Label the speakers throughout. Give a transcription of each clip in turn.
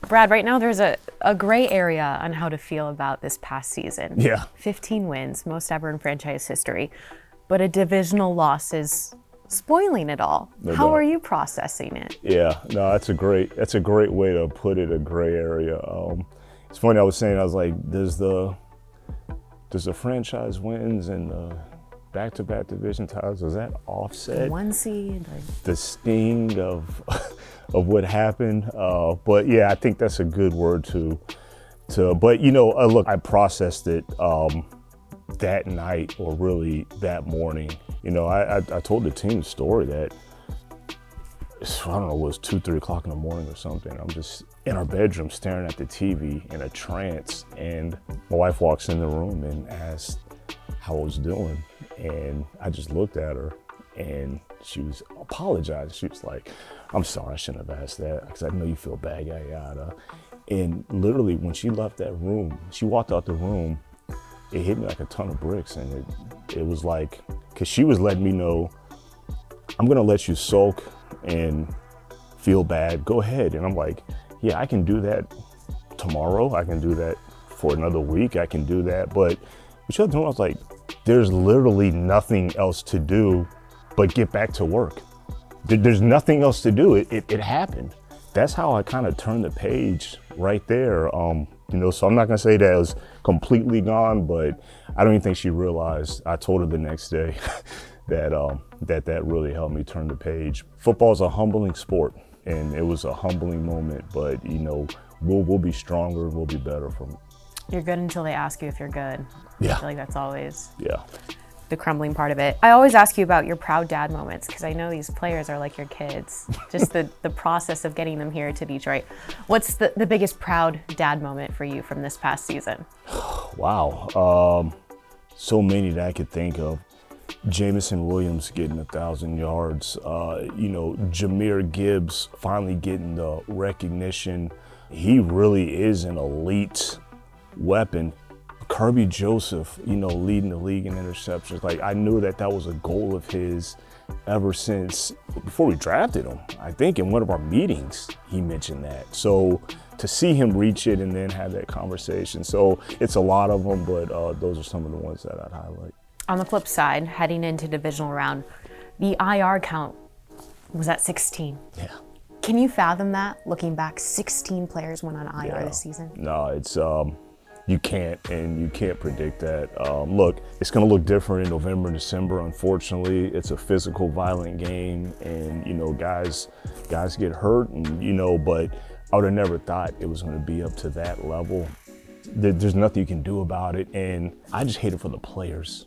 Speaker 1: Brad, right now there's a gray area on how to feel about this past season.
Speaker 2: Yeah.
Speaker 1: 15 wins, most ever in franchise history, but a divisional loss is spoiling it all.
Speaker 2: No
Speaker 1: How
Speaker 2: doubt.
Speaker 1: are you processing it?
Speaker 2: Yeah, no, that's a great way to put it, a gray area. It's funny, I was like, there's the franchise wins and the back-to-back division titles, is that offset?
Speaker 1: One seed.
Speaker 2: The sting of what happened. But yeah, I think that's a good word to but look, I processed it that night, or really that morning. I told the team the story that, I don't know, it was 2-3 o'clock in the morning or something. I'm just in our bedroom staring at the TV in a trance, and my wife walks in the room and asks how I was doing. And I just looked at her, and she was apologizing. She was like, "I'm sorry, I shouldn't have asked that, because I know you feel bad, yada, yada." And literally, when she left that room, she walked out the room, it hit me like a ton of bricks. And it was like, because she was letting me know, I'm gonna let you sulk and feel bad, go ahead. And I'm like, yeah, I can do that tomorrow. I can do that for another week. I can do that. But what you doing? I was like, there's literally nothing else to do but get back to work. There's nothing else to do. It happened. That's how I kind of turned the page right there. So I'm not gonna say that it was completely gone, but I don't even think she realized. I told her the next day that really helped me turn the page. Football is a humbling sport, and it was a humbling moment, but we'll be stronger, we'll be better from it.
Speaker 1: You're good until they ask you if you're good.
Speaker 2: Yeah.
Speaker 1: I feel like that's always the crumbling part of it. I always ask you about your proud dad moments, because I know these players are like your kids. Just the process of getting them here to Detroit. What's the biggest proud dad moment for you from this past season?
Speaker 2: Wow, so many that I could think of. Jamison Williams getting 1,000 yards, Jahmyr Gibbs finally getting the recognition. He really is an elite weapon. Kirby Joseph, leading the league in interceptions. Like, I knew that was a goal of his ever since before we drafted him. I think in one of our meetings, he mentioned that. So to see him reach it and then have that conversation. So it's a lot of them, but those are some of the ones that I'd highlight.
Speaker 1: On the flip side, heading into divisional round, the IR count was at 16.
Speaker 2: Yeah.
Speaker 1: Can you fathom that? Looking back, 16 players went on IR this season.
Speaker 2: No, it's you can't predict that. Look, it's going to look different in November and December. Unfortunately, it's a physical, violent game, and guys get hurt, and but I would have never thought it was going to be up to that level. There's nothing you can do about it, and I just hate it for the players.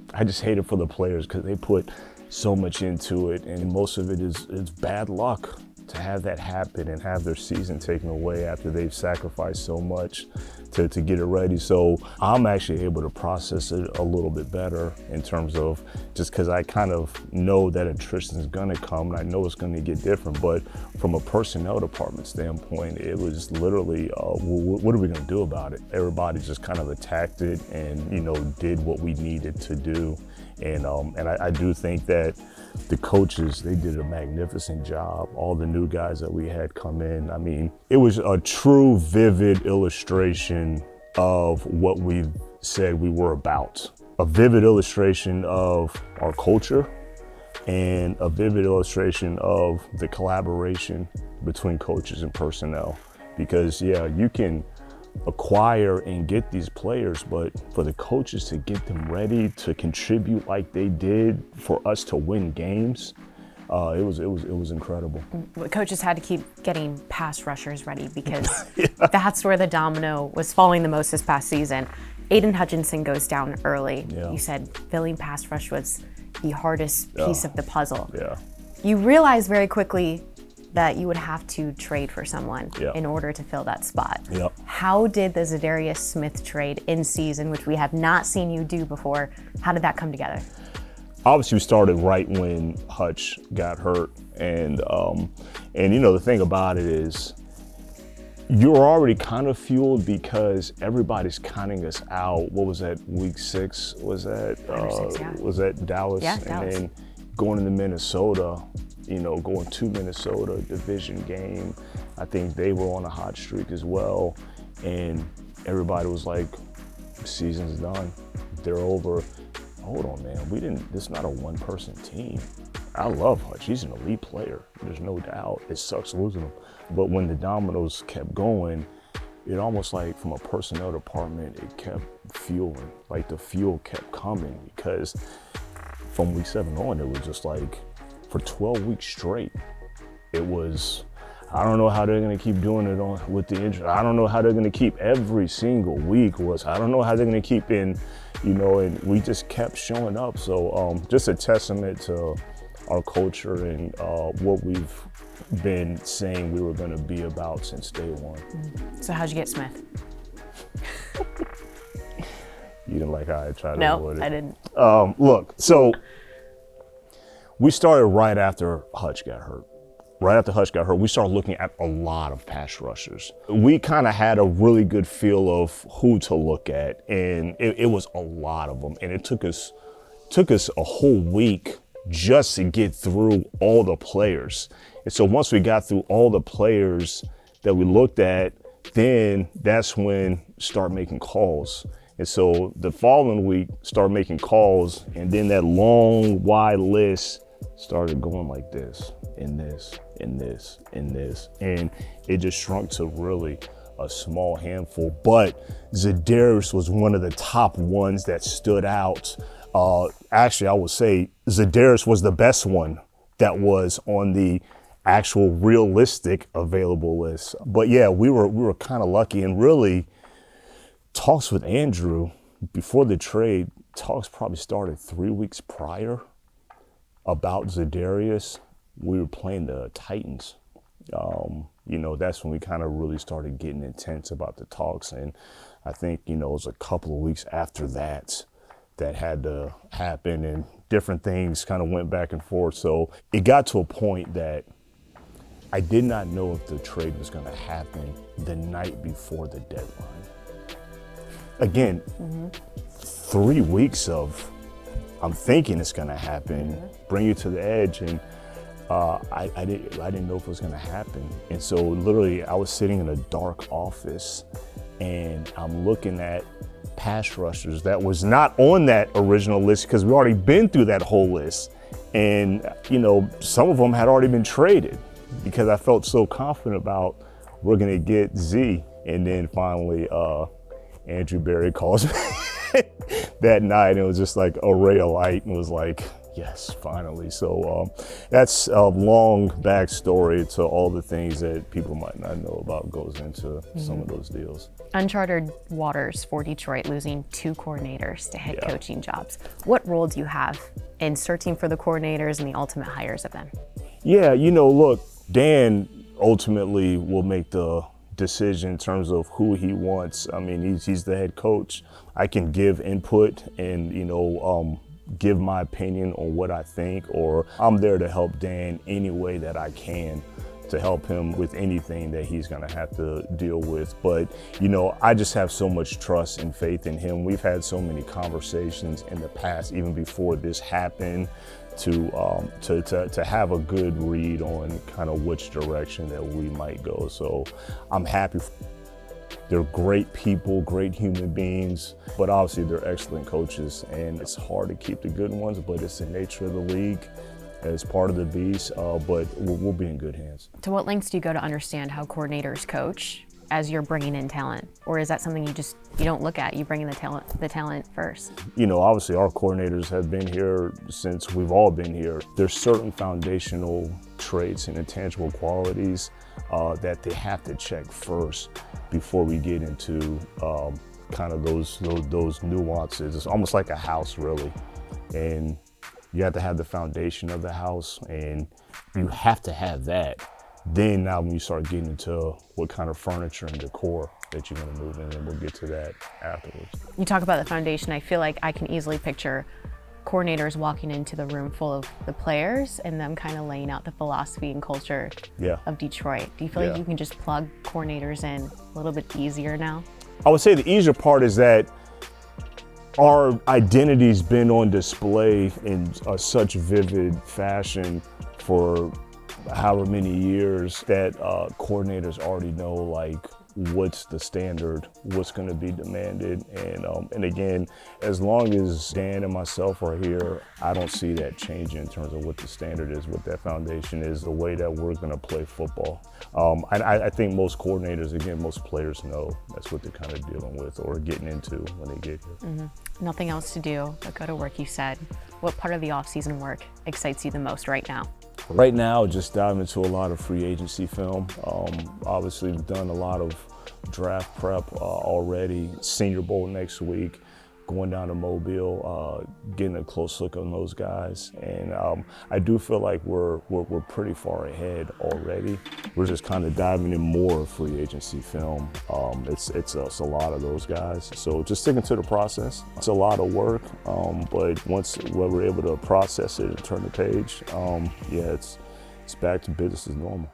Speaker 2: Because they put so much into it, and most of it is bad luck to have that happen and have their season taken away after they've sacrificed so much to get it ready. So I'm actually able to process it a little bit better in terms of, just because I kind of know that attrition is going to come, and I know it's going to get different. But from a personnel department standpoint, it was literally, what are we going to do about it? Everybody just kind of attacked it and did what we needed to do. And I do think that the coaches, they did a magnificent job. All the new guys that we had come in, I mean, it was a true, vivid illustration of what we said we were about. A vivid illustration of our culture, and a vivid illustration of the collaboration between coaches and personnel. Because you can acquire and get these players, but for the coaches to get them ready to contribute like they did for us to win games, it was incredible.
Speaker 1: Coaches had to keep getting pass rushers ready, because that's where the domino was falling the most this past season. Aiden Hutchinson goes down early.
Speaker 2: Yeah.
Speaker 1: You said filling pass rush was the hardest piece of the puzzle.
Speaker 2: Yeah.
Speaker 1: You realized very quickly that you would have to trade for someone in order to fill that spot.
Speaker 2: Yep.
Speaker 1: How did the Zadarius Smith trade in season, which we have not seen you do before, how did that come together?
Speaker 2: Obviously, we started right when Hutch got hurt, and the thing about it is, you're already kind of fueled because everybody's counting us out. What was that, week 6? Was that was that Dallas?
Speaker 1: Yeah,
Speaker 2: and
Speaker 1: Dallas.
Speaker 2: Then going into Minnesota, going to Minnesota, division game, I think they were on a hot streak as well. And everybody was like, season's done. They're over. Hold on, man. This is not a one-person team. I love Hutch. He's an elite player. There's no doubt. It sucks losing him. But when the dominoes kept going, it almost like from a personnel department, it kept fueling. Like the fuel kept coming, because from week 7 on, it was just like for 12 weeks straight, it was, I don't know how they're gonna keep doing it with the injury. I don't know how they're gonna keep every single week I don't know how they're gonna keep in, and we just kept showing up. So just a testament to our culture and what we've been saying we were gonna be about since day one.
Speaker 1: So how'd you get Smith?
Speaker 2: You didn't like how I tried to avoid it?
Speaker 1: No, I didn't.
Speaker 2: Look, so we started right after Hutch got hurt. Right after Hutch got hurt, we started looking at a lot of pass rushers. We kind of had a really good feel of who to look at, and it was a lot of them. And it took us a whole week just to get through all the players. And so once we got through all the players that we looked at, then that's when start making calls. And so the following week, start making calls, and then that long, wide list started going like this, and this, and this, and this. And it just shrunk to really a small handful. But Za'Darius was one of the top ones that stood out. Actually, I would say Za'Darius was the best one that was on the actual realistic available list. But yeah, we were kind of lucky, and really talks with Andrew before the trade, talks probably started 3 weeks prior about Za'Darius. We were playing the Titans. That's when we kind of really started getting intense about the talks. And I think, it was a couple of weeks after that had to happen, and different things kind of went back and forth. So it got to a point that I did not know if the trade was going to happen the night before the deadline. Again, 3 weeks of, I'm thinking it's going to happen, bring you to the edge, and I didn't know if it was going to happen. And so literally I was sitting in a dark office, and I'm looking at pass rushers that was not on that original list, because we already been through that whole list. And, some of them had already been traded, because I felt so confident about we're going to get Z. And then finally, Andrew Berry calls me that night, and it was just like a ray of light, and was like, yes, finally. So that's a long backstory to all the things that people might not know about goes into some of those deals.
Speaker 1: Uncharted waters for Detroit, losing 2 coordinators to head coaching jobs. What role do you have in searching for the coordinators and the ultimate hires of them?
Speaker 2: Yeah, look, Dan ultimately will make the decision in terms of who he wants. I mean, he's the head coach. I can give input and, give my opinion on what I think, or I'm there to help Dan any way that I can to help him with anything that he's gonna have to deal with. But, I just have so much trust and faith in him. We've had so many conversations in the past, even before this happened, to have a good read on kind of which direction that we might go. So I'm happy. They're great people, great human beings, but obviously they're excellent coaches, and it's hard to keep the good ones, but it's the nature of the league. It's part of the beast, but we'll be in good hands.
Speaker 1: To what lengths do you go to understand how coordinators coach as you're bringing in talent? Or is that something you don't look at? You bring in the talent first?
Speaker 2: Obviously our coordinators have been here since we've all been here. There's certain foundational traits and intangible qualities that they have to check first before we get into kind of those nuances. It's almost like a house, really. And you have to have the foundation of the house, and you have to have that. Then now when you start getting into what kind of furniture and decor that you're gonna move in, and we'll get to that afterwards.
Speaker 1: You talk about the foundation. I feel like I can easily picture coordinators walking into the room full of the players and them kind of laying out the philosophy and culture of Detroit. Do you feel like you can just plug coordinators in a little bit easier now?
Speaker 2: I would say the easier part is that our identity's been on display in such vivid fashion for however many years that coordinators already know like what's the standard, what's going to be demanded, and again, as long as Dan and myself are here, I don't see that changing in terms of what the standard is, what that foundation is, the way that we're going to play football. I think most coordinators, again, most players know that's what they're kind of dealing with or getting into when they get here.
Speaker 1: Mm-hmm. Nothing else to do but go to work, you said. What part of the off-season work excites you the most right now?
Speaker 2: Right now, just diving into a lot of free agency film. Obviously, we've done a lot of draft prep already. Senior Bowl next week, going down to Mobile, getting a close look on those guys. And I do feel like we're pretty far ahead already. We're just kind of diving in more free agency film. It's a lot of those guys. So just sticking to the process. It's a lot of work, but once we're able to process it and turn the page, yeah, it's back to business as normal.